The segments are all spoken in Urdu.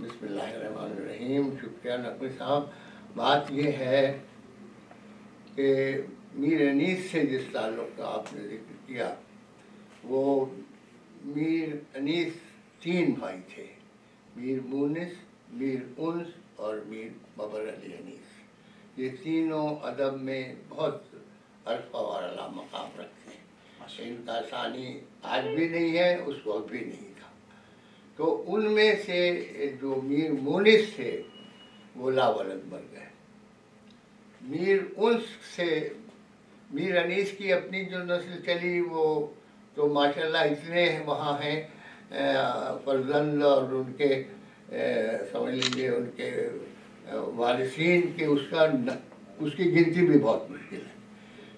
بسم اللہ الرحمن الرحیم. شکریہ نقوی صاحب. بات یہ ہے کہ میر انیس سے جس تعلق کا آپ نے ذکر کیا، وہ میر انیس 3 بھائی تھے، میر مونس، میر انس اور میر ببر علی انیس. یہ تینوں ادب میں بہت عرفہ اور اعلیٰ مقام رکھتے ہیں. ان کا ثانی آج بھی نہیں ہے، اس وقت بھی نہیں تھا. تو ان میں سے جو میر مونس تھے وہ لاولد مر گئے. میر انس سے میر انیس کی اپنی جو نسل چلی وہ تو ماشاءاللہ اتنے وہاں ہیں فرزند اور ان کے سمجھ لیجیے ان کے وارثین کے اس کی گنتی بھی بہت مشکل ہے.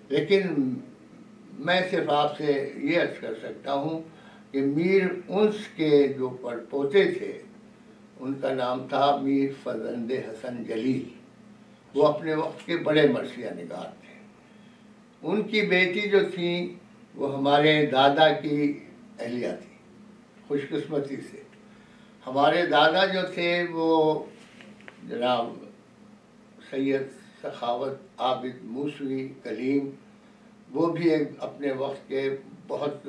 لیکن میں صرف آپ سے یہ عرض کر سکتا ہوں کہ میر انس کے جو پڑپوتے تھے ان کا نام تھا میر فرزند حسن جلیل. وہ اپنے وقت کے بڑے مرثیہ نگار تھے. ان کی بیٹی جو تھیں وہ ہمارے دادا کی اہلیہ تھی. خوش قسمتی سے ہمارے دادا جو تھے وہ جناب سید سخاوت عابد موسوی کلیم، وہ بھی ایک اپنے وقت کے بہت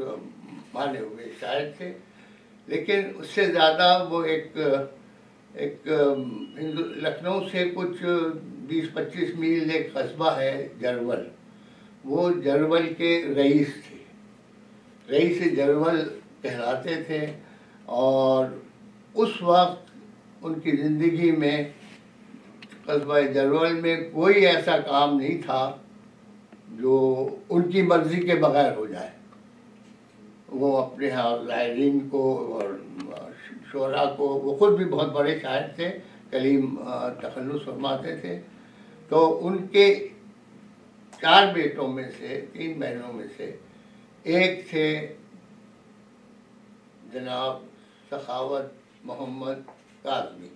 مانے ہوئے شاعر تھے. لیکن اس سے زیادہ وہ ایک لکھنؤ سے کچھ 20-25 میل ایک قصبہ ہے جرول، وہ جرول کے رئیس تھے. رئیس جرول کہلاتے تھے. اور اس وقت ان کی زندگی میں قصبہ جرول میں کوئی ایسا کام نہیں تھا جو ان کی مرضی کے بغیر ہو جائے. وہ اپنے ہاں زائرین کو اور شعراء کو، وہ خود بھی بہت بڑے شاعر تھے، کلیم تخلص فرماتے تھے. تو ان کے 4 بیٹوں میں سے 3 بہنوں میں سے ایک تھے جناب سخاوت محمد کاظمی.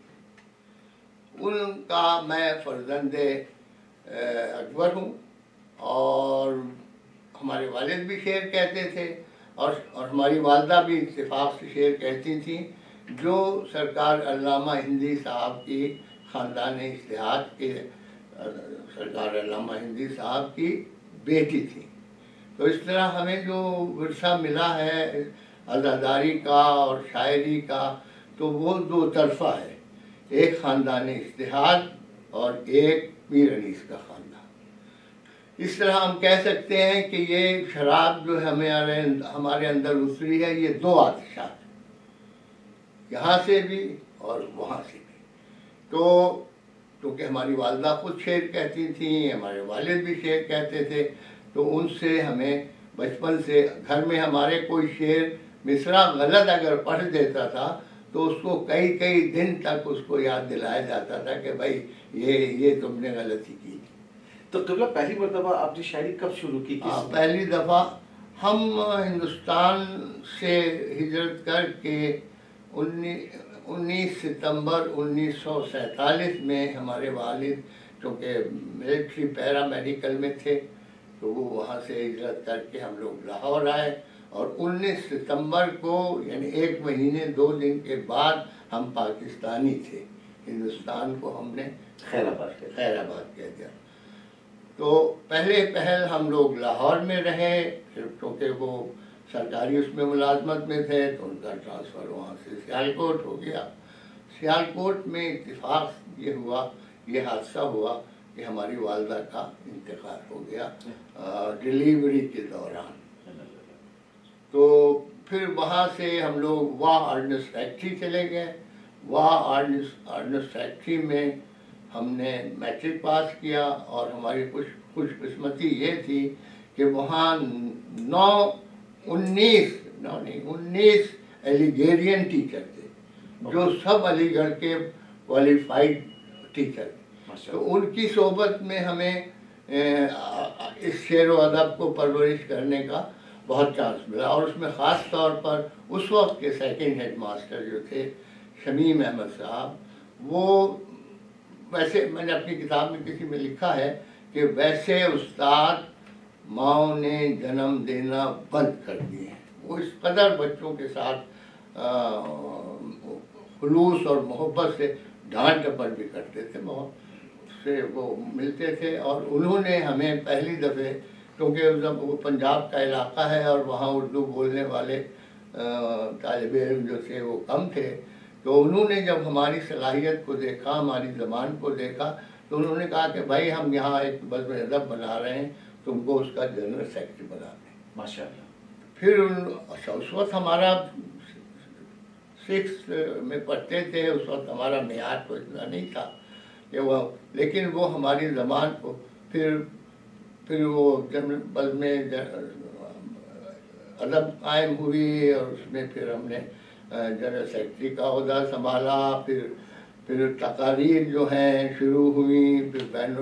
ان کا میں فرزند اکبر ہوں. اور ہمارے والد بھی شعر کہتے تھے اور ہماری والدہ بھی اتفاق سے شعر کہتی تھیں، جو سرکار علامہ ہندی صاحب کی خاندان اشتہاد کے سرکار علامہ ہندی صاحب کی بیٹی تھی. تو اس طرح ہمیں جو ورثہ ملا ہے عزاداری کا اور شاعری کا، تو وہ 2 طرفہ ہے، ایک خاندان اشتہاد اور ایک میر انیس کا خاندان. اس طرح ہم کہہ سکتے ہیں کہ یہ شراب جو ہمارے اندر اتری ہے، یہ 2 آتشات ہیں، یہاں سے بھی اور وہاں سے بھی. تو کیونکہ ہماری والدہ خود شعر کہتی تھیں، ہمارے والد بھی شعر کہتے تھے، تو ان سے ہمیں بچپن سے گھر میں ہمارے کوئی شعر مصرع غلط اگر پڑھ دیتا تھا تو اس کو کئی دن تک اس کو یاد دلایا جاتا تھا کہ بھائی یہ تم نے غلطی کی. تو قبلہ پہلی مرتبہ آپ نے شاعری کب شروع کی؟ پہلی دفعہ ہم ہندوستان سے ہجرت کر کے 19 ستمبر 1947 میں ہمارے والد چونکہ ملٹری پیرا میڈیکل میں تھے تو وہ وہاں سے ہجرت کر کے ہم لوگ لاہور آئے. اور 19 ستمبر کو یعنی 1 مہینے 2 دن کے بعد ہم پاکستانی تھے. ہندوستان کو ہم نے خیر آباد کہہ دیا. تو پہل ہم لوگ لاہور میں رہے، کیونکہ وہ سرکاری اس میں ملازمت میں تھے تو ان کا ٹرانسفر وہاں سے سیالکوٹ ہو گیا. سیالکوٹ میں اتفاق یہ حادثہ ہوا کہ ہماری والدہ کا انتقال ہو گیا ڈلیوری کے دوران. تو پھر وہاں سے ہم لوگ واہ آرڈننس فیکٹری چلے گئے. واہ آرڈننس فیکٹری میں ہم نے میٹرک پاس کیا اور ہماری خوش قسمتی یہ تھی کہ وہاں 19 ایلیگیرین ٹیچر تھے جو سب علی گڑھ کے کوالیفائڈ ٹیچر. تو ان کی صحبت میں ہمیں اس شعر و ادب کو پرورش کرنے کا بہت چانس ملا. اور اس میں خاص طور پر اس وقت کے 2nd ہیڈ ماسٹر جو تھے شمیم احمد صاحب، وہ ویسے میں نے اپنی کتاب میں کسی میں لکھا ہے کہ ویسے استاد ماؤں نے جنم دینا بند کر دیے ہیں. وہ اس قدر بچوں کے ساتھ خلوص اور محبت سے ڈانٹ ڈپٹ بھی کرتے تھے، بہت سے وہ ملتے تھے. اور انہوں نے ہمیں پہلی دفعہ، کیونکہ جب وہ پنجاب کا علاقہ ہے اور وہاں اردو بولنے والے طالب علم جو تھے وہ کم تھے، تو انہوں نے جب ہماری صلاحیت کو دیکھا، ہماری زبان کو دیکھا، تو انہوں نے کہا کہ بھائی ہم یہاں ایک بزم ادب بنا رہے ہیں، تم کو اس کا جنرل سیکرٹری بنا دیں. ماشاء اللہ. پھر اس وقت ہمارا 6 میں پڑھتے تھے، اس وقت ہمارا معیار تو اتنا نہیں تھا کہ وہ، لیکن وہ ہماری زبان کو پھر وہ بزم ادب قائم ہوئی، اور اس میں پھر ہم نے جنرل سیکرٹری کا عہدہ سنبھالا. پھر تقاریر جو ہیں شروع ہوئیں، پھر بین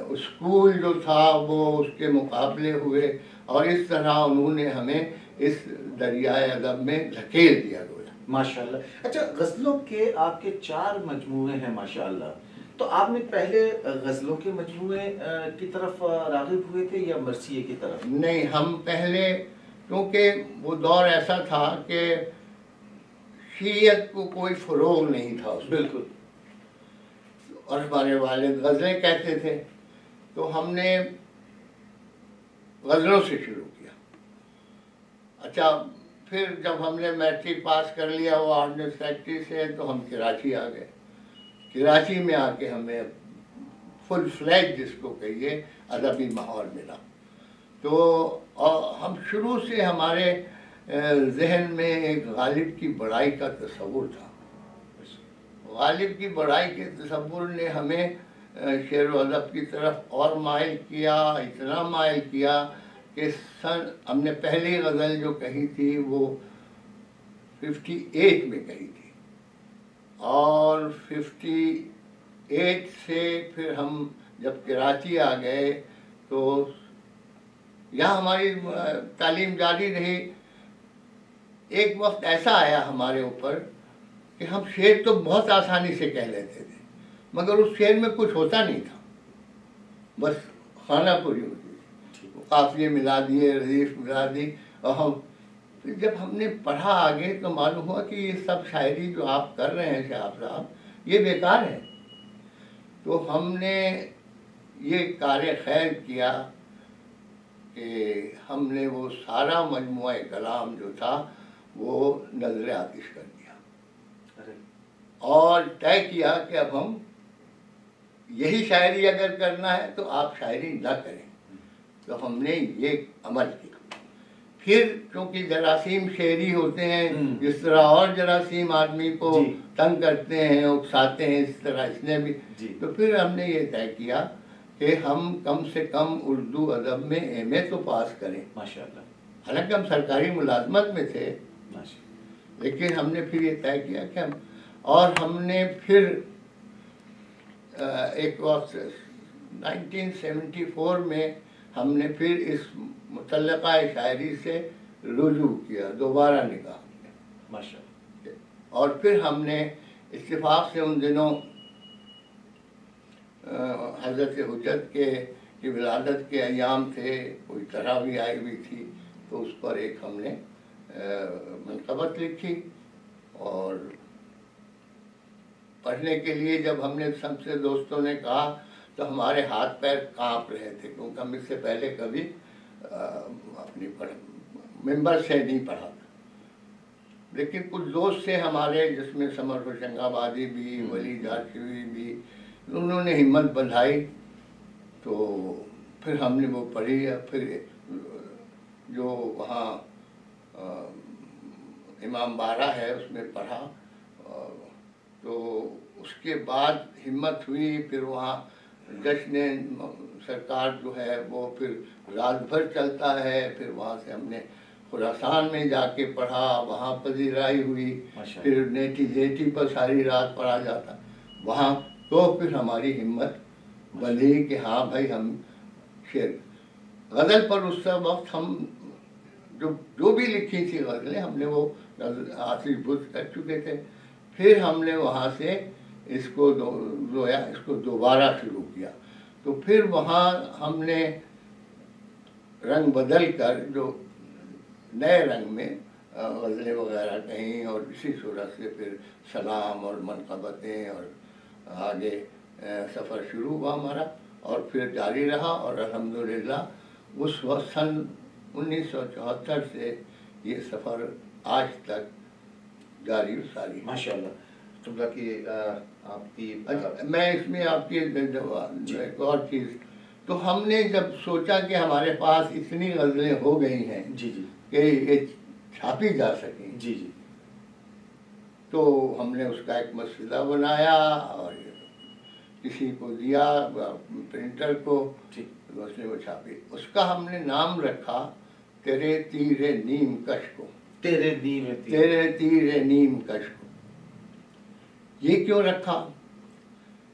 اسکول جو تھا وہ اس کے مقابلے ہوئے، اور اس طرح انہوں نے ہمیں اس دریائے ادب میں دھکیل دیا گویا. ماشاء اللہ. اچھا، غزلوں کے آپ کے 4 مجموعے ہیں ماشاء اللہ، تو آپ نے پہلے غزلوں کے مجموعے کی طرف راغب ہوئے تھے یا مرثیے کی طرف؟ نہیں، ہم پہلے، کیونکہ وہ دور ایسا تھا کہ شیعت کو کوئی فروغ نہیں تھا اس میں. بالکل. اور ہمارے والد غزلیں کہتے تھے، تو ہم نے غزلوں سے شروع کیا. اچھا، پھر جب ہم نے میٹرک پاس کر لیا وہ آرڈننس فیکٹری سے، تو ہم کراچی آ گئے. کراچی میں آ کے ہمیں فل فلیج جس کو کہیے ادبی ماحول ملا. تو ہم شروع سے ہمارے ذہن میں ایک غالب کی بڑائی کا تصور تھا. غالب کی بڑائی کے تصور نے ہمیں شعر و ادب کی طرف اور مائل کیا، اتنا مائل کیا کہ ہم نے پہلی غزل جو کہی تھی وہ 58 میں کہی تھی، اور 58 سے پھر ہم جب کراچی آ گئے تو یہاں ہماری تعلیم جاری رہی. ایک وقت ایسا آیا ہمارے اوپر کہ ہم شعر تو بہت آسانی سے کہہ لیتے تھے، مگر اس شعر میں کچھ ہوتا نہیں تھا، بس خانہ پوری ہوتی تھی. قافیے ملا دیے، ردیف ملا دی. اور جب ہم نے پڑھا آگے تو معلوم ہوا کہ یہ سب شاعری جو آپ کر رہے ہیں شہاب صاحب، یہ بیکار ہے. تو ہم نے یہ کار خیر کیا کہ ہم نے وہ سارا مجموعہ کلام جو تھا وہ نظر آتش کر دیا، اور طے کیا کہ اب ہم یہی شاعری اگر کرنا ہے تو آپ شاعری نہ کریں. تو ہم نے یہ عمل کیا. پھر چونکہ جراثیم شعری ہوتے ہیں، جس طرح اور جراثیم آدمی کو تنگ کرتے ہیں، اکساتے ہیں، اس طرح اس نے بھی. تو پھر ہم نے یہ طے کیا کہ ہم کم سے کم اردو ادب میں ایم اے تو پاس کریں. ماشاءاللہ. حالانکہ ہم سرکاری ملازمت میں تھے، لیکن ہم نے پھر یہ طے کیا کہ ہم نے پھر ایک وقت 1974 میں ہم نے پھر اس متعلقہ شاعری سے رجوع کیا، دوبارہ نکاح کیا. ماشاءاللہ. اور پھر ہم نے اتفاق سے ان دنوں حضرت حجت کی ولادت کے ایام تھے، کوئی تراویح آئی ہوئی تھی، تو اس پر ایک ہم نے منقبت لکھی. اور پڑھنے کے لیے جب ہم نے سب سے دوستوں نے کہا تو ہمارے ہاتھ پیر کانپ رہے تھے، کیونکہ ہم اس سے پہلے کبھی اپنی ممبر سے نہیں پڑھا تھا. لیکن کچھ دوست سے ہمارے، جس میں سمر ہوشنگ آبادی بھی، ولی جارشوی بھی، انہوں نے ہمت بندھائی. تو پھر ہم نے وہ پڑھی. پھر جو وہاں امام بارہ ہے اس میں پڑھا. تو اس کے بعد ہمت ہوئی. پھر وہاں جشن سرکار جو ہے وہ پھر رات بھر چلتا ہے. پھر وہاں سے ہم نے خراسان میں جا کے پڑھا، وہاں پذیرائی ہوئی. پھر نیٹی جیٹی پر ساری رات پڑھا جاتا وہاں. تو پھر ہماری ہمت بندھی کہ ہاں بھائی ہم شعر غزل پر اس وقت ہم جو بھی لکھی تھی غزلیں ہم نے وہ آصف بست کر چکے تھے. پھر ہم نے وہاں سے اس کو دوبارہ شروع کیا. تو پھر وہاں ہم نے رنگ بدل کر جو نئے رنگ میں غزلیں وغیرہ کہیں، اور اسی صورت سے پھر سلام اور منقبتیں، اور آگے سفر شروع ہوا ہمارا اور پھر جاری رہا، اور الحمدللہ اس وقت سن 1974 سے یہ سفر آج تک جاری و ساری۔ ماشاء اللہ جملہ کی آپ کی میں اس میں آپ کی ایک اور چیز، تو ہم نے جب سوچا کہ ہمارے پاس اتنی غزلیں ہو گئی ہیں جی جی کہ یہ چھاپی جا سکیں، جی جی تو ہم نے اس کا ایک مسودہ بنایا اور کسی کو دیا، پرنٹر کو، اس نے وہ چھاپی۔ اس کا ہم نے نام رکھا تیرے تیر نیم کش کو، تیرے تیر نیم کش کو۔ یہ کیوں رکھا؟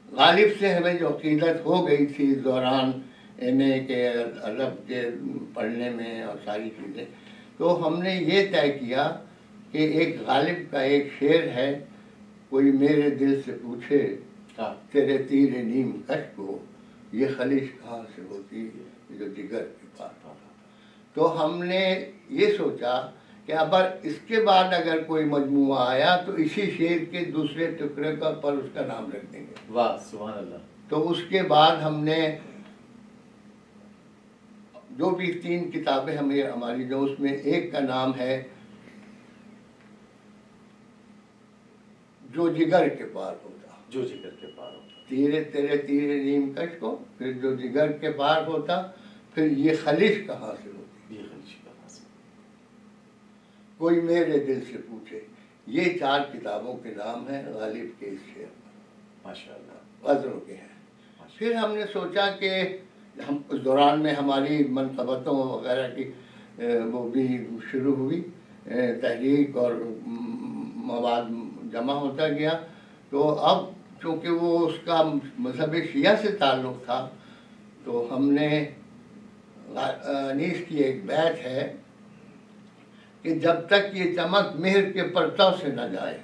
غالب سے ہمیں جو عقیدت ہو گئی تھی اس دوران ایم اے کے ادب کے پڑھنے میں اور ساری چیزیں، تو ہم نے یہ طے کیا کہ ایک غالب کا ایک شعر ہے، کوئی میرے دل سے پوچھے تیرے تیر نیم کش کو، یہ خلیج کہاں سے ہوتی جو جگر کے پاس۔ تو ہم نے یہ سوچا کہ اس کے بعد اگر کوئی مجموعہ آیا تو اسی شعر کے دوسرے ٹکڑے پر اس کا نام رکھ دیں گے۔ واہ سبحان اللہ۔ تو اس کے بعد ہم نے جو بھی 3 کتابیں ہماری جو اس میں ایک کا نام ہے جو جگر کے پار ہوتا، جو جگر کے پار ہوتا، تیرے تیر نیم کش کو، پھر جو جگر کے پار ہوتا، پھر یہ خلیج کہاں سے ہوتی، یہ خلیج کہاں سے، کوئی میرے دل سے پوچھے۔ یہ 4 کتابوں کے نام ہیں غالب کے اس شعر پر، ماشاء اللہ غزلوں کے ہیں۔ پھر ہم نے سوچا کہ ہم اس دوران میں ہماری منقبتوں وغیرہ کی وہ بھی شروع ہوئی، تحریک اور مواد جمع ہوتا گیا، تو اب چونکہ وہ اس کا مذہب شیعہ سے تعلق تھا، تو ہم نے انیس کی ایک بیت ہے کہ جب تک یہ چمک مہر کے پرتو سے نہ جائے،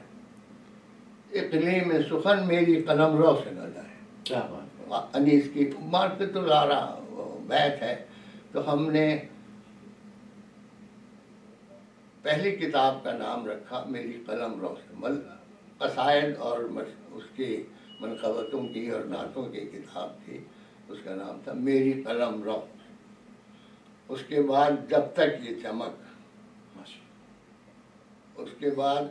اقلیم سخن میری قلمرو سے نہ جائے۔ کیا بات، انیس کی مارکت الارا بیت ہے۔ تو ہم نے پہلی کتاب کا نام رکھا میری قلم رو سے، قصائد اور اس کی منقبتوں کی اور نعتوں کی کتاب تھی، اس کا نام تھا میری قلم رو۔ اس کے بعد جب تک یہ چمک، اس کے بعد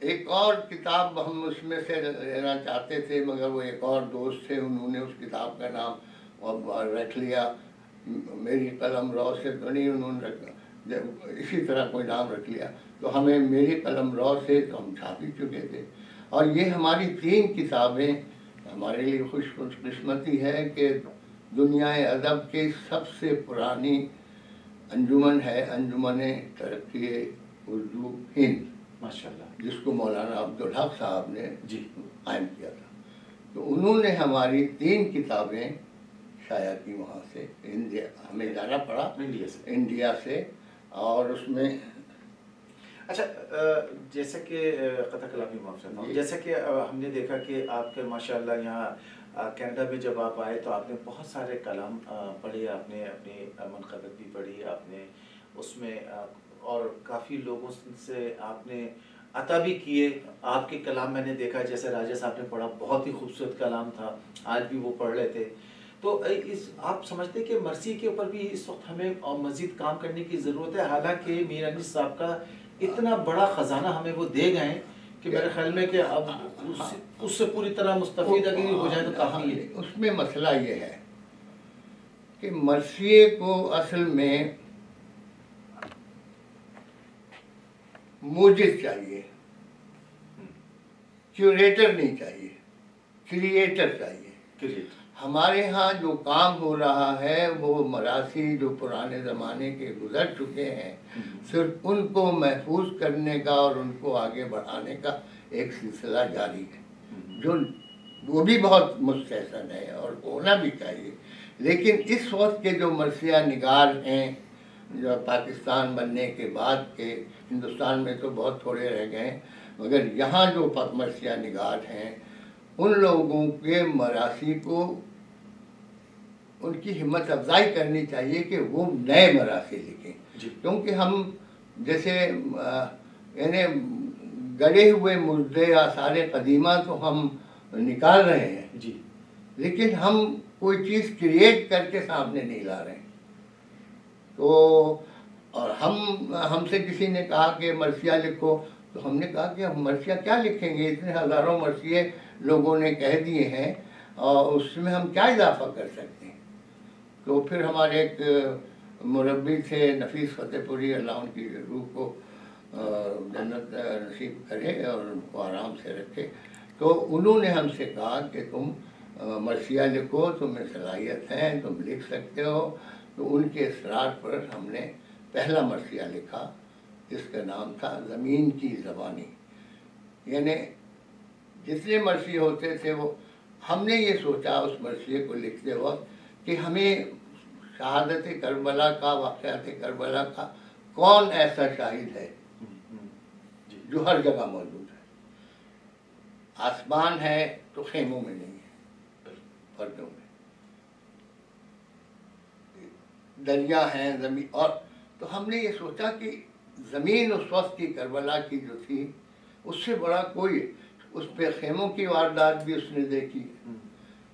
ایک اور کتاب ہم اس میں سے لینا چاہتے تھے، مگر وہ ایک اور دوست تھے، انہوں نے اس کتاب کا نام رکھ لیا میری قلم رو سے، تو نہیں انہوں نے رکھا، اسی طرح کوئی نام رکھ لیا، تو ہمیں میری قلم رو سے تو ہم چھاپ ہی چکے تھے۔ اور یہ ہماری 3 کتابیں ہمارے لیے خوش قسمتی ہے کہ دنیا ادب کی سب سے پرانی انجمن ہے انجمن ترقی اردو ہند، ماشاء اللہ، جس کو مولانا عبدالحق صاحب نے جی قائم کیا تھا۔ تو انہوں نے ہماری 3 کتابیں شائع کی وہاں سے، انڈیا ہمیں جانا پڑا، انڈیا سے، اور اس میں اچھا جیسا کہ قطع کلامی معاف کرتا ہوں، جیسا کہ ہم نے دیکھا کہ آپ کے ماشاءاللہ یہاں کینیڈا میں جب آپ آئے تو آپ نے بہت سارے کلام پڑھے، آپ نے اپنی منقبت بھی پڑھی، آپ نے اس میں اور کافی لوگوں سے آپ نے عطا بھی کیے۔ آپ کے کلام میں نے دیکھا، جیسے راجہ صاحب نے پڑھا، بہت ہی خوبصورت کلام تھا، آج بھی وہ پڑھ رہے تھے۔ تو آپ سمجھتے کہ مرثی کے اوپر بھی اس وقت ہمیں مزید کام کرنے کی ضرورت ہے، حالانکہ میر انیس صاحب کا اتنا بڑا خزانہ ہمیں وہ دے گئے کہ میرے خیال میں کہ اب اس سے پوری طرح مستفید اگر ہو جائے تو کافی ہے۔ اس میں مسئلہ یہ ہے کہ مرثیے کو اصل میں موجد چاہیے، کیوریٹر نہیں چاہیے، کریٹر چاہیے۔ ہمارے ہاں جو کام ہو رہا ہے وہ مراثی جو پرانے زمانے کے گزر چکے ہیں، صرف ان کو محفوظ کرنے کا اور ان کو آگے بڑھانے کا ایک سلسلہ جاری ہے، جو وہ بھی بہت مستحسن ہے اور ہونا بھی چاہیے۔ لیکن اس وقت کے جو مرثیہ نگار ہیں، جو پاکستان بننے کے بعد کے، ہندوستان میں تو بہت تھوڑے رہ گئے، مگر یہاں جو مرثیہ نگار ہیں، ان لوگوں کے مراثی کو ان کی ہمت افزائی کرنی چاہیے کہ وہ نئے مراثی لکھیں، کیونکہ ہم جیسے یعنی گڑے ہوئے مردے آثار قدیمہ تو ہم نکال رہے ہیں جی، لیکن ہم کوئی چیز کریٹ کر کے سامنے نہیں لا رہے ہیں. تو اور ہم سے کسی نے کہا کہ مرثیہ لکھو، تو ہم نے کہا کہ ہم مرثیہ کیا لکھیں گے، اتنے ہزاروں مرثیے لوگوں نے کہہ دیے ہیں اور اس میں ہم کیا اضافہ کر سکتے ہیں. تو پھر ہمارے ایک مربی تھے نفیس فتح پوری، اللہ ان کی روح کو جنت نصیب کرے اور ان کو آرام سے رکھے. تو انہوں نے ہم سے کہا کہ تم مرثیہ لکھو، تمہیں صلاحیت ہے، تم لکھ سکتے ہو. تو ان کے اصرار پر ہم نے پہلا مرثیہ لکھا جس کا نام تھا زمین کی زبانی. یعنی جتنے مرثیے ہوتے تھے وہ ہم نے یہ سوچا اس مرثیے کو لکھتے وقت کہ ہمیں شہادت کربلا کا، واقعات کربلا کا کون ایسا شاہد ہے جو ہر جگہ موجود ہے. آسمان ہے تو خیموں میں نہیں ہے، پردوں میں. دریا ہیں، زمین، اور تو ہم نے یہ سوچا کہ زمین اس وقت کی کربلا کی جو تھی اس سے بڑا کوئی، اس پہ خیموں کی واردات بھی اس نے دیکھی،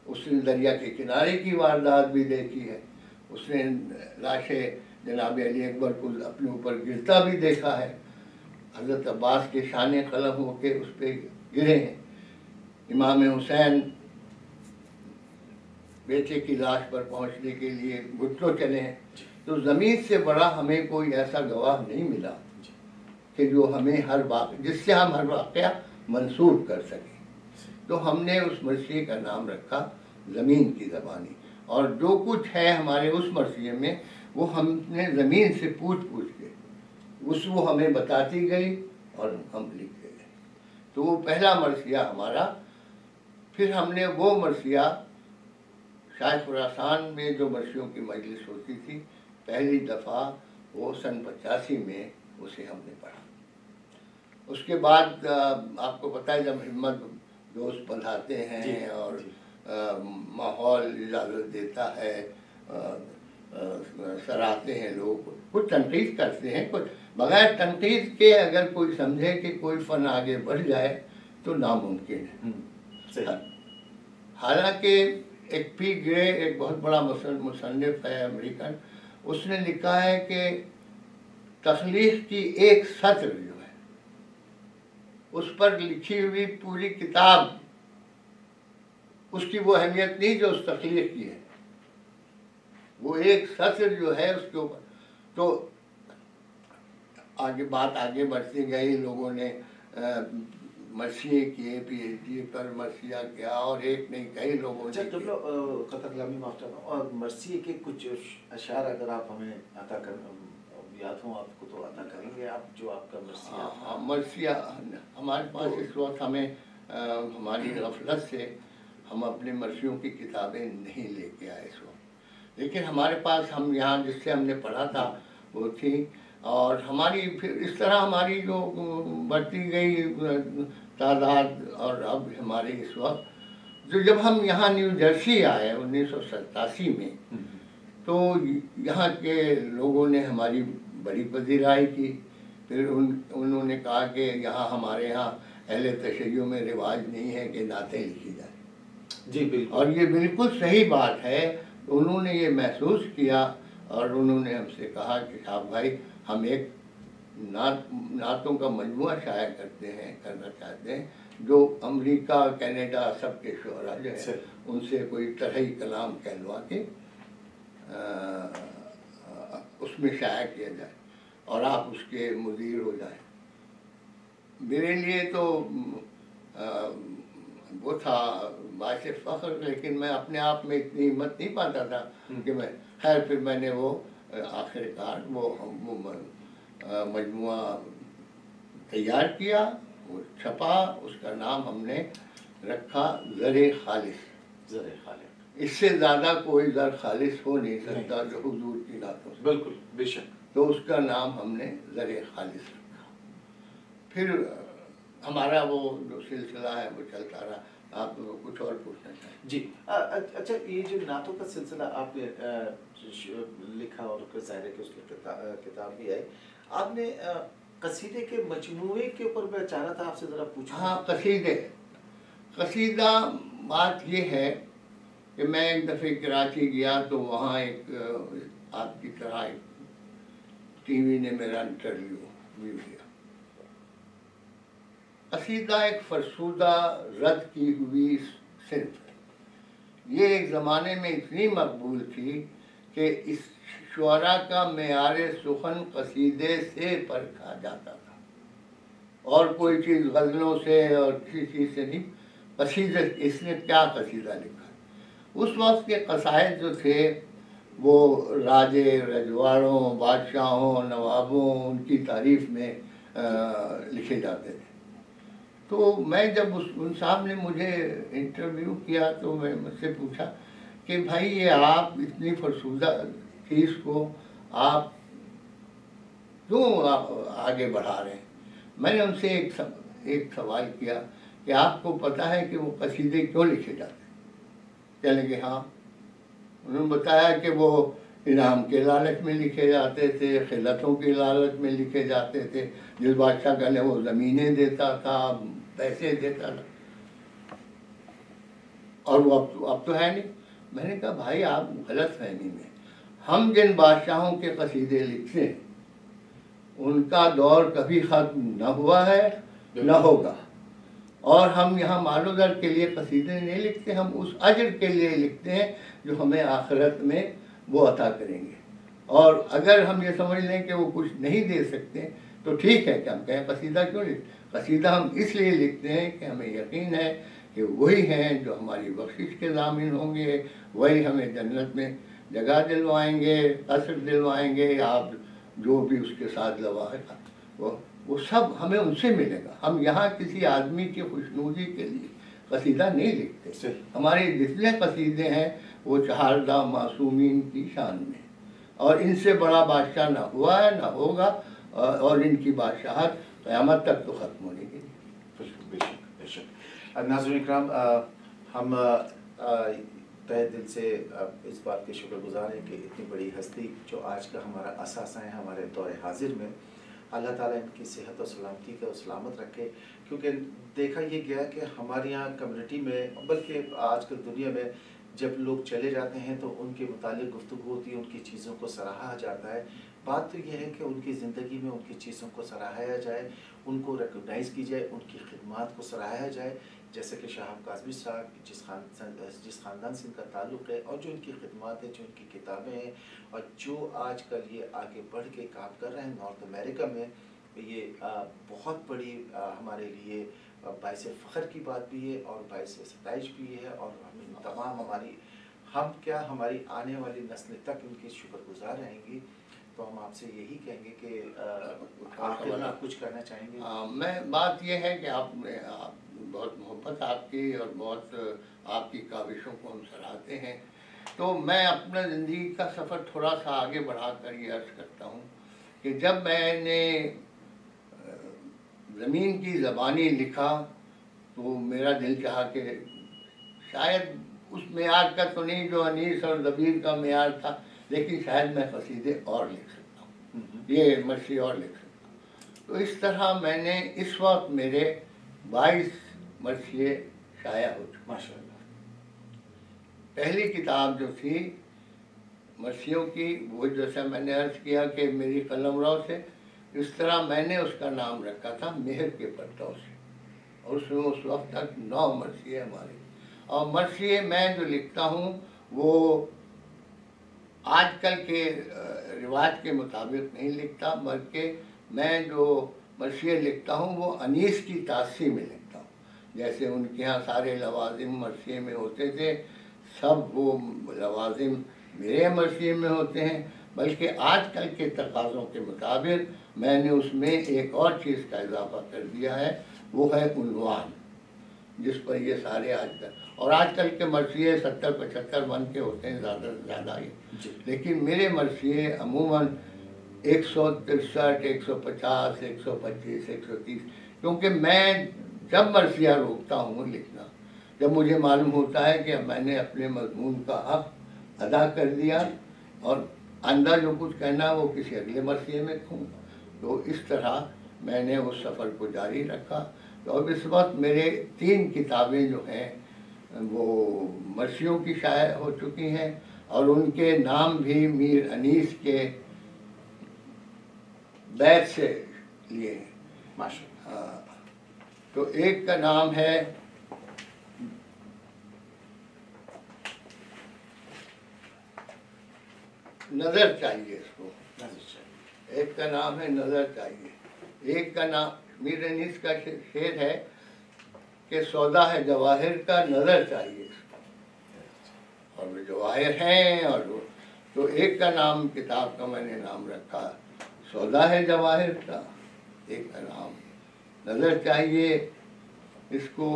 اس نے دریا کے کنارے کی واردات بھی دیکھی ہے، اس نے لاشیں جناب علی اکبر کو اپنے اوپر گرتا بھی دیکھا ہے، حضرت عباس کے شانے قلم ہو کے اس پہ گرے ہیں، امام حسین بیٹے کی لاش پر پہنچنے کے لیے گھٹنوں چلے ہیں. تو زمین سے بڑا ہمیں کوئی ایسا گواہ نہیں ملا کہ جو ہمیں جس سے ہم ہر واقعہ منسوب کر سکیں. تو ہم نے اس مرثیے کا نام رکھا زمین کی زبانی، اور جو کچھ ہے ہمارے اس مرثیے میں وہ ہم نے زمین سے پوچھ کے وہ ہمیں بتاتی گئی اور ہم لکھتے گئے. تو وہ پہلا مرثیہ ہمارا. پھر ہم نے وہ مرثیہ شاہ خراسان میں جو مرثیوں کی مجلس ہوتی تھی، پہلی دفعہ وہ سن 85 میں اسے ہم نے پڑھا. اس کے بعد آپ کو پتہ ہے جب ہمت دوست بندھاتے ہیں اور ماحول اجازت دیتا ہے، سراہتے ہیں لوگ، کچھ تنقید کرتے ہیں، کچھ بغیر تنقید کے اگر کوئی سمجھے کہ کوئی فن آگے بڑھ جائے تو ناممکن ہے. حالانکہ ایک پی گرے ایک بہت بڑا مصنف ہے امریکن، اس نے لکھا ہے کہ تخلیق کی ایک سطر جو ہے اس پر لکھی ہوئی پوری کتاب اس کی وہ اہمیت نہیں جو اس تخلیق کی ہے. وہ ایک سطر جو ہے اس کے اوپر. تو بات آگے بڑھتی گئی، لوگوں نے مرثیے کیے، پی ایچ ڈی پر مرثیہ کیا، اور ایک نہیں کئی لوگوں نے. جب لوگ قطر غلامی معاف کرنا اور مرثیے کے کچھ اشعار اگر آپ ہمیں عطا یاد ہوں آپ کو تو عطا کریں گے آپ، جو آپ کا مرثیہ تھا. مرثیہ ہمارے پاس اس وقت ہمیں ہماری غفلت سے ہم اپنے مرثیوں کی کتابیں نہیں لے کے آئے اس وقت، لیکن ہمارے پاس ہم یہاں جس سے ہم نے پڑھا تھا وہ تھی. اور ہماری پھر اس طرح ہماری جو بڑھتی گئی تعداد، اور اب ہمارے اس وقت جب ہم یہاں نیو جرسی آئے 1987 میں، تو یہاں کے لوگوں نے ہماری بڑی پذیرائی کی. پھر انہوں نے کہا کہ یہاں ہمارے یہاں اہل تشیع میں رواج نہیں ہے کہ نعتیں لکھی جائیں. جی بالکل، اور یہ بالکل صحیح بات ہے. انہوں نے یہ محسوس کیا اور انہوں نے ہم سے کہا کہ صاحب بھائی ہم ایک نعتوں کا مجموعہ شائع کرنا چاہتے ہیں جو امریکہ، کینیڈا سب کے شعراء جو ہے ان سے کوئی طرحی کلام کہلوا کے اس میں شائع کیا جائے اور آپ اس کے مدیر ہو جائیں. میرے لیے تو وہ تھا باعث فخر، لیکن میں اپنے آپ میں اتنی ہمت نہیں پاتا تھا کہ میں خیر. پھر میں نے وہ آخر کار وہ مجموعہ تیار کیا، وہ چھپا. اس کا نام ہم نے رکھا زر خالص. زر خالص، اس سے زیادہ کوئی زر خالص ہو نہیں سکتا جو حضور کی نعتوں سے. بالکل بے شک. تو اس کا نام ہم نے زر خالص رکھا. پھر ہمارا وہ جو سلسلہ ہے وہ چلتا رہا. آپ کچھ اور پوچھنا چاہیں؟ جی اچھا، یہ جو نعتوں کا سلسلہ آپ نے لکھا اور ظاہر ہے کہ اس کی کتاب بھی آئی، آپ نے قصیدے کے مجموعے کے اوپر میں چاہ رہا تھا آپ سے ذرا پوچھوں. ہاں قصیدہ بات یہ ہے کہ میں ایک دفعہ کراچی گیا تو وہاں ایک آپ کی طرح ایک ٹی وی نے میرا انٹرویو لیا. قصیدہ ایک فرسودہ رد کی ہوئی صنف ہے. یہ ایک زمانے میں اتنی مقبول تھی کہ اس شعراء کا معیار سخن قصیدے سے پرکھا جاتا تھا، اور کوئی چیز غزلوں سے اور کسی چیز سے نہیں. قصیدہ اس نے کیا قصیدہ لکھا. اس وقت کے قصائد جو تھے وہ راجے رجواڑوں، بادشاہوں، نوابوں، ان کی تعریف میں لکھے جاتے تھے. تو میں جب ان صاحب نے مجھے انٹرویو کیا تو میں مجھ سے پوچھا کہ بھائی یہ آپ اتنی فرسودہ چیز کو آپ کیوں آگے بڑھا رہے ہیں. میں نے ان سے ایک سوال کیا کہ آپ کو پتہ ہے کہ وہ قصیدے کیوں لکھے جاتے ہیں؟ کہنے لگے ہاں. انہوں نے بتایا کہ وہ انعام کے لالچ میں لکھے جاتے تھے، خلعتوں کی لالچ میں لکھے جاتے تھے. جس بادشاہ کا وہ زمینیں دیتا تھا، پیسے دیتا تھا، اور وہ اب تو ہے نہیں. میں نے کہا بھائی آپ غلط فہمی میں. ہم جن بادشاہوں کے قصیدے لکھتے ہیں ان کا دور کبھی ختم نہ ہوا ہے نہ ہوگا، اور ہم یہاں مال و در کے لیے قصیدے نہیں لکھتے، ہم اس اجر کے لیے لکھتے ہیں جو ہمیں آخرت میں وہ عطا کریں گے. اور اگر ہم یہ سمجھ لیں کہ وہ کچھ نہیں دے سکتے تو ٹھیک ہے کہ ہم کہیں قصیدہ کیوں لکھتے. قصیدہ ہم اس لیے لکھتے ہیں کہ ہمیں یقین ہے کہ وہی ہیں جو ہماری بخشش کے ضامن ہوں گے، وہی ہمیں جنت میں جگہ دلوائیں گے، قصر دلوائیں گے. آپ جو بھی اس کے ساتھ لواحق وہ سب ہمیں ان سے ملے گا. ہم یہاں کسی آدمی کی خوشنودی کے لیے قصیدہ نہیں لکھتے. ہمارے جتنے قصیدے ہیں وہ چہاردہ معصومین کی شان میں، اور ان سے بڑا بادشاہ نہ ہوا ہے نہ ہوگا، اور ان کی بادشاہت قیامت تک تو ختم ہونے کی. بے شک بے شک. ناظرین اکرام، ہم تہ دل سے اس بات کے شکر گزار ہیں کہ اتنی بڑی ہستی جو آج کا ہمارا اثاثہ ہے ہمارے دور حاضر میں، اللہ تعالیٰ ان کی صحت و سلامتی کا سلامت رکھے. کیونکہ دیکھا یہ گیا کہ ہمارے یہاں کمیونٹی میں، بلکہ آج کل دنیا میں جب لوگ چلے جاتے ہیں تو ان کے متعلق گفتگو ہوتی ہے، ان کی چیزوں کو سراہا جاتا ہے. بات تو یہ ہے کہ ان کی زندگی میں ان کی چیزوں کو سراہایا جائے، ان کو ریکگنائز کی جائے، ان کی خدمات کو سراہایا جائے. جیسے کہ شہاب کاظمی صاحب جس خاندان سے ان کا تعلق ہے، اور جو ان کی خدمات ہیں، جو ان کی کتابیں ہیں، اور جو آج کل یہ آگے بڑھ کے کام کر رہے ہیں نارتھ امریکہ میں، یہ بہت بڑی ہمارے لیے باعث فخر کی بات بھی ہے اور باعث ستائش بھی ہے. اور ہم تمام ہماری آنے والی نسل تک ان کی شکر گزار رہیں گی. تو ہم آپ سے یہی کہیں گے کہ آخر میں آپ کچھ کہنا چاہیں گے؟ میں بات یہ ہے کہ آپ نے بہت محبت آپ کی اور بہت آپ کی کاوشوں کو ہم سراہتے ہیں. تو میں اپنا زندگی کا سفر تھوڑا سا آگے بڑھا کر یہ عرض کرتا ہوں کہ جب میں نے زمین کی زبانی لکھا تو میرا دل چاہا کہ شاید اس معیار کا تو نہیں جو انیس اور زبیر کا معیار تھا، لیکن شاید میں قصیدے اور لکھ سکتا ہوں، یہ مرثیے اور لکھ سکتا ہوں. تو اس طرح میں نے اس وقت میرے 22 مرثیے شائع ہو چکے. ماشاء اللہ. پہلی کتاب جو تھی مرثیوں کی، وہ جیسا میں نے عرض کیا کہ میری قلم رو سے، اس طرح میں نے اس کا نام رکھا تھا مہر کے پرتو سے، اور اس میں اس وقت تک 9 مرثیے ہمارے. اور مرثیے میں جو لکھتا ہوں وہ آج کل کے رواج کے مطابق نہیں لکھتا، بلکہ میں جو مرثیے لکھتا ہوں وہ انیس کی تاسی میں لکھتا ہوں. جیسے ان کے ہاں سارے لوازم مرثیے میں ہوتے تھے، سب وہ لوازم میرے مرثیے میں ہوتے ہیں، بلکہ آج کل کے تقاضوں کے مطابق میں نے اس میں ایک اور چیز کا اضافہ کر دیا ہے، وہ ہے عنوان، جس پر یہ سارے آج کل، اور آج کل کے مرثیے 70-75 بن کے ہوتے ہیں زیادہ سے زیادہ ہی. لیکن میرے مرثیے عموماً 163, 150, 125, 130، کیونکہ میں جب مرثیہ روکتا ہوں لکھنا جب مجھے معلوم ہوتا ہے کہ میں نے اپنے مضمون کا حق ادا کر دیا اور آئندہ جو کچھ کہنا وہ کسی اگلے مرثیے میں کہوں. تو اس طرح میں نے اس سفر کو جاری رکھا. تو اب اس وقت میرے 3 کتابیں جو ہیں وہ مرثیوں کی شائع ہو چکی ہیں اور ان کے نام بھی میر انیس کے بیت سے لیے ہیں. ماشاءاللہ. تو ایک کا نام ہے نظر چاہیے، اس کو ایک کا نام ہے نظر چاہیے. ایک کا نام میر انیس کا شعر ہے کہ سودا ہے جواہر کا نظر چاہیے اس کو، اور وہ جواہر ہیں. اور تو ایک کا نام کتاب کا میں نے نام رکھا سودا ہے جواہر کا، ایک کا نام نظر چاہیے اس کو.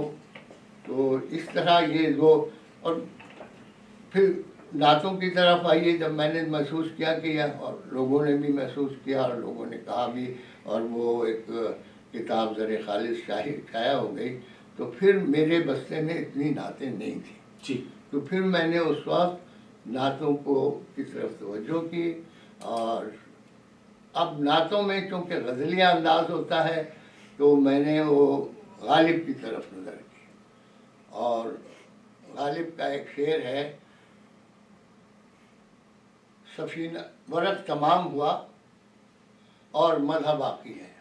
تو اس طرح یہ دو. اور پھر نعتوں کی طرف آئیے. جب میں نے محسوس کیا کہ اور لوگوں نے بھی محسوس کیا اور لوگوں نے کہا بھی، اور وہ ایک کتاب زر خالص شائع ہو گئی، تو پھر میرے بستے میں اتنی نعتیں نہیں تھیں. جی. تو پھر میں نے اس وقت نعتوں کی طرف توجہ کی. اور اب نعتوں میں چونکہ غزلیہ انداز ہوتا ہے تو میں نے وہ غالب کی طرف نظر کی. اور غالب کا ایک شعر ہے سفینہ ورق تمام ہوا اور مدح باقی ہے،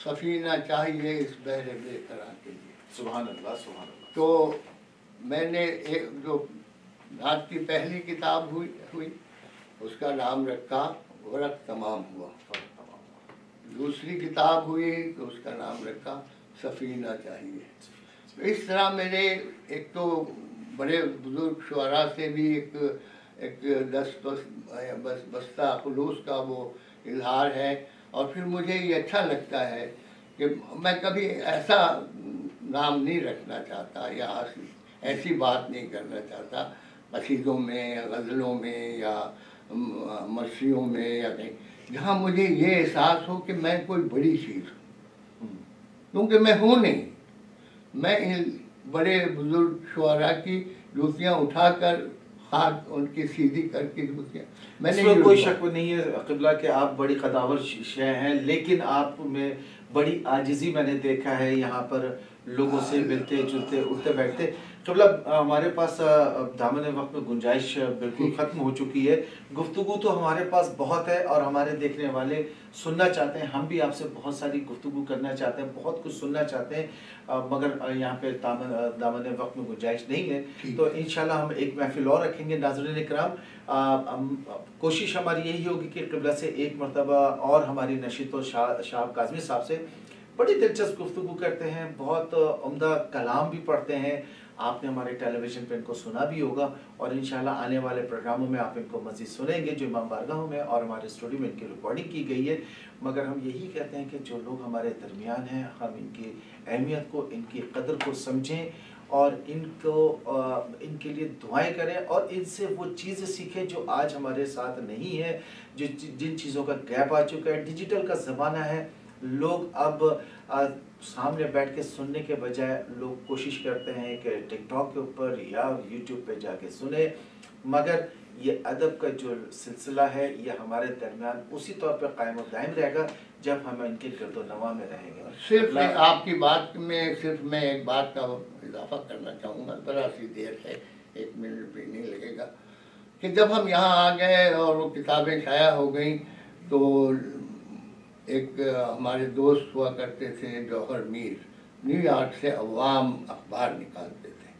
سفینہ چاہیے اس بحر بے قرار کے لیے. سبحان اللہ سبحان اللہ. تو میں نے ایک جو نعت کی پہلی کتاب ہوئی اس کا نام رکھا ورق تمام ہوا. دوسری کتاب ہوئی تو اس کا نام رکھا سفینہ چاہیے. اس طرح میرے ایک تو بڑے بزرگ شعراء سے بھی ایک بستہ خلوص کا وہ اظہار ہے. اور پھر مجھے یہ اچھا لگتا ہے کہ میں کبھی ایسا نام نہیں رکھنا چاہتا یا ایسی بات نہیں کرنا چاہتا قصیدوں میں یا غزلوں میں یا مرثیوں میں یا کہیں، جہاں مجھے یہ احساس ہو کہ میں کوئی بڑی چیز ہوں. کیونکہ میں ہوں نہیں. میں ان بڑے بزرگ شعراء کی جوتیاں اٹھا کر خاک ان کی سیدھی کر کے جوتیاں میں نے کوئی شک نہیں ہے قبلہ کہ آپ بڑی قداور شے ہیں، لیکن آپ میں بڑی عاجزی میں نے دیکھا ہے. یہاں پر لوگوں سے ملتے جلتے اٹھتے بیٹھتے. قبلہ ہمارے پاس دامن وقت میں گنجائش بالکل ختم ہو چکی ہے. گفتگو تو ہمارے پاس بہت ہے اور ہمارے دیکھنے والے سننا چاہتے ہیں. ہم بھی آپ سے بہت ساری گفتگو کرنا چاہتے ہیں، بہت کچھ سننا چاہتے ہیں، مگر یہاں پہ دامن وقت میں گنجائش نہیں ہے. تو انشاءاللہ ہم ایک محفل اور رکھیں گے. ناظرین اکرام، کوشش ہماری یہی ہوگی کہ قبلہ سے ایک مرتبہ اور ہماری نشید و شہاب کاظمی صاحب سے بڑی دلچسپ گفتگو کرتے ہیں، بہت عمدہ کلام بھی پڑھتے ہیں. آپ نے ہمارے ٹیلی ویژن پہ ان کو سنا بھی ہوگا اور انشاءاللہ آنے والے پروگراموں میں آپ ان کو مزید سنیں گے جو امام بارگاہوں میں اور ہمارے اسٹوڈیو میں ان کی ریکارڈنگ کی گئی ہے. مگر ہم یہی کہتے ہیں کہ جو لوگ ہمارے درمیان ہیں، ہم ان کی اہمیت کو، ان کی قدر کو سمجھیں اور ان کے لیے دعائیں کریں اور ان سے وہ چیزیں سیکھیں جو آج ہمارے ساتھ نہیں ہے، جن چیزوں کا گیپ آ چکا ہے. ڈیجیٹل کا زمانہ ہے. لوگ اب سامنے بیٹھ کے سننے کے بجائے لوگ کوشش کرتے ہیں کہ ٹک ٹاک کے اوپر یا یوٹیوب پہ جا کے سنیں. مگر یہ ادب کا جو سلسلہ ہے یہ ہمارے درمیان اسی طور پہ قائم و دائم رہے گا جب ہم ان کے گرد و نواح میں رہیں گے. صرف آپ کی بات میں میں ایک بات کا اضافہ کرنا چاہوں گا. ذرا سی دیر ہے، 1 منٹ بھی نہیں لگے گا. کہ جب ہم یہاں آ گئے اور وہ کتابیں شائع ہو گئیں تو ایک ہمارے دوست ہوا کرتے تھے جوہر میر، نیو یارک سے عوام اخبار نکالتے تھے.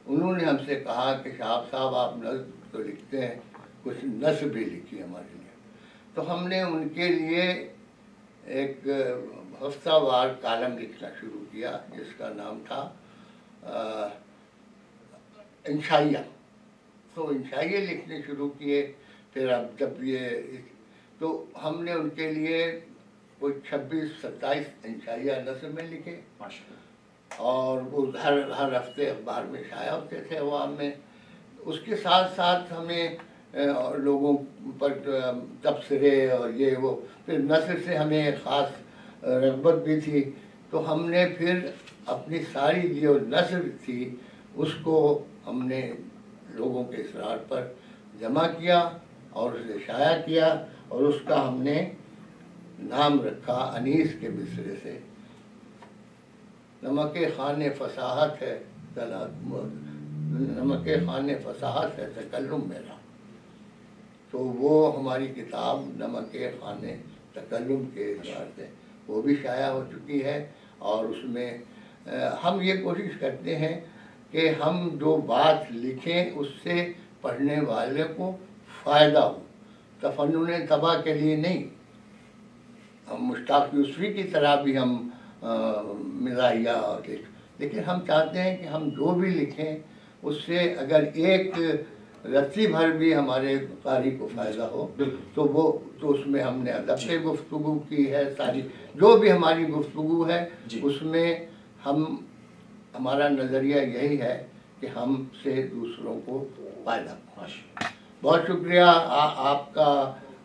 انہوں نے ہم سے کہا کہ شہاب صاحب آپ نظم تو لکھتے ہیں، کچھ نثر بھی لکھی ہمارے لیے. تو ہم نے ان کے لیے ایک ہفتہ وار کالم لکھنا شروع کیا جس کا نام تھا انشائیہ. تو انشائیے لکھنے شروع کیے. پھر اب جب تو ہم نے ان کے لیے کوئی 26-27 انشائیہ نثر میں لکھے اور وہ ہر ہفتے اخبار میں شائع ہوتے تھے عوام میں. اس کے ساتھ ساتھ ہمیں لوگوں پر تبصرے اور یہ وہ، پھر نثر سے ہمیں خاص رغبت بھی تھی. تو ہم نے پھر اپنی ساری جو نثر تھی اس کو ہم نے لوگوں کے اصرار پر جمع کیا اور اسے شائع کیا. اور اس کا ہم نے نام رکھا انیس کے مصرے سے، نمک خان فصاحت ہے نمک خان فصاحت ہے تکلم میرا، تو وہ ہماری کتاب نمک خان تکلم کے اعتبار سے وہ بھی شائع ہو چکی ہے، اور اس میں ہم یہ کوشش کرتے ہیں کہ ہم جو بات لکھیں اس سے پڑھنے والے کو فائدہ ہو، تفنن طبع کے لیے نہیں۔ ہم مشتاق یوسفی کی طرح بھی ہم مزاحیہ لیکن ہم چاہتے ہیں کہ ہم جو بھی لکھیں اس سے اگر ایک رتی بھر بھی ہمارے قاری کو فائدہ ہو تو اس میں ہم نے ادب سے گفتگو کی ہے، ساری جو بھی ہماری گفتگو ہے اس میں ہمارا نظریہ یہی ہے کہ ہم سے دوسروں کو فائدہ پہنچے۔ بہت شکریہ آپ کا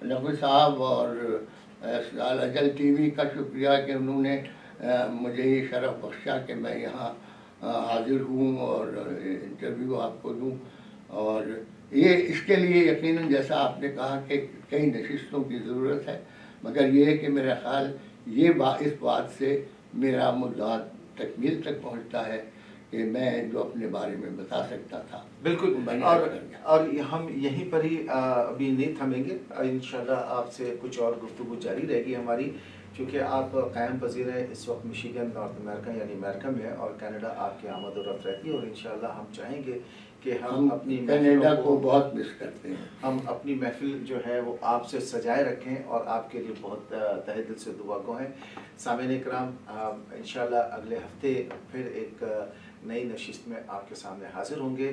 نقوی صاحب، اور الاجل ٹی وی کا شکریہ کہ انہوں نے مجھے یہ شرف بخشا کہ میں یہاں حاضر ہوں اور انٹرویو آپ کو دوں، اور یہ اس کے لیے یقیناً جیسا آپ نے کہا کہ کئی نشستوں کی ضرورت ہے، مگر یہ ہے کہ میرا خیال اس بات سے میرا مدعا تکمیل تک پہنچتا ہے کہ میں جو اپنے بارے میں بتا سکتا تھا بالکل، اور ہم یہیں پر ہی ابھی نہیں تھمیں گے، انشاءاللہ آپ سے کچھ اور گفتگو جاری رہے گی ہماری، چونکہ آپ قائم پذیر ہیں اس وقت مشیگن نارتھ امریکہ یعنی امریکہ میں ہے، اور کینیڈا آپ کی آمد و رفت رہتی ہے، اور انشاءاللہ ہم چاہیں گے کہ ہم اپنی کینیڈا کو بہت مس کرتے ہیں، ہم اپنی محفل جو ہے وہ آپ سے سجائے رکھیں، اور آپ کے لیے بہت تہہ دل سے دعا گو ہیں۔ سامعین کرام، انشاءاللہ اگلے ہفتے پھر ایک نئی نشست میں آپ کے سامنے حاضر ہوں گے۔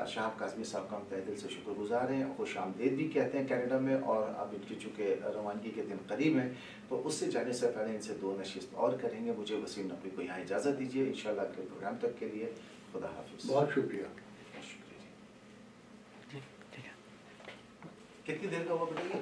شہاب کاظمی صاحب کا ہم تہہ دل سے شکر گزار ہیں، خوش آمدید بھی کہتے ہیں کینیڈا میں، اور اب ان کی چونکہ روانگی کے دن قریب ہیں تو اس سے جانے سے پہلے ان سے 2 نشست اور کریں گے۔ مجھے وسیم نقوی کو یہاں اجازت دیجیے، انشاءاللہ اگلے پروگرام تک کے لیے خدا حافظ۔ بہت شکریہ۔ کتنی دیر کا وقت بتائیے؟